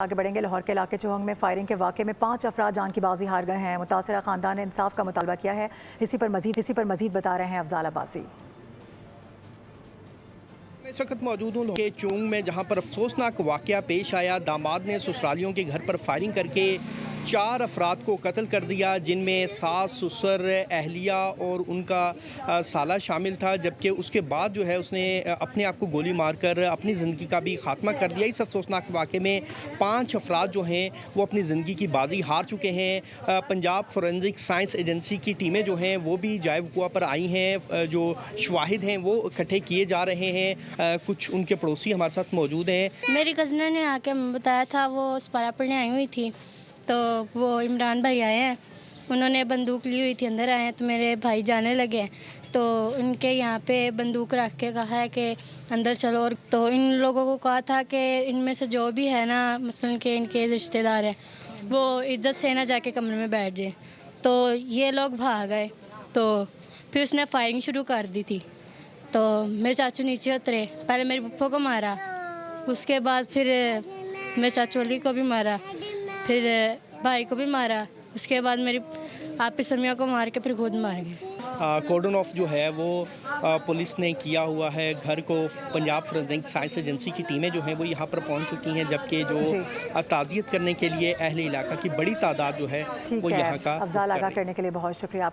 आगे बढ़ेंगे। लाहौर के इलाके चौहंग में फायरिंग के वाक़े में 5 अफराद जान की बाजी हार गए हैं। मुतासरा खानदान ने इंसाफ का मुतालबा किया है। इसी पर मजीद बता रहे हैं अफजाल अब्बासी। मैं इस वक्त मौजूद हूँ के चौंग में, जहाँ पर अफसोसनाक वाक़या पेश आया। दामाद ने ससुरालियों के घर पर फायरिंग करके 4 अफराद को कत्ल कर दिया, जिनमें सास, ससुर, अहलिया और उनका साला शामिल था। जबकि उसके बाद जो है उसने अपने आप को गोली मारकर अपनी ज़िंदगी का भी ख़ात्मा कर दिया। इस अफसोसनाक वाक़े में 5 अफराद जो हैं वो अपनी ज़िंदगी की बाजी हार चुके हैं। पंजाब फोरेंसिक साइंस एजेंसी की टीमें जो हैं वो भी जाए वक़ुआ पर आई हैं। जो शवाहिद हैं वो इकट्ठे किए जा रहे हैं। कुछ उनके पड़ोसी हमारे साथ मौजूद हैं। मेरी कज़न ने आके बताया था, वो सपारा पढ़ने आई हुई थी, तो वो इमरान भाई आए हैं, उन्होंने बंदूक ली हुई थी, अंदर आए हैं तो मेरे भाई जाने लगे, तो उनके यहाँ पे बंदूक रख के कहा है कि अंदर चलो। और तो इन लोगों को कहा था कि इनमें से जो भी है ना, मसलन के इनके रिश्तेदार हैं, वो इज्जत से ना जाके कमरे में बैठ जाए। तो ये लोग भाग गए, तो फिर उसने फायरिंग शुरू कर दी थी। तो मेरे चाचू नीचे उतरे, पहले मेरी पप्पो को मारा, उसके बाद फिर मेरे चाचू अली को भी मारा, फिर भाई को भी मारा, उसके बाद मेरी आपी समिया को मार के फिर खुद मार गए। कॉर्डन ऑफ जो है वो पुलिस ने किया हुआ है घर को। पंजाब फोरेंसिक साइंस एजेंसी की टीमें जो हैं वो यहाँ पर पहुँच चुकी हैं, जबकि जो ताज़ियत करने के लिए अहले इलाका की बड़ी तादाद जो है वो यहाँ का। अफजाल आगाह करने के लिए बहुत शुक्रिया।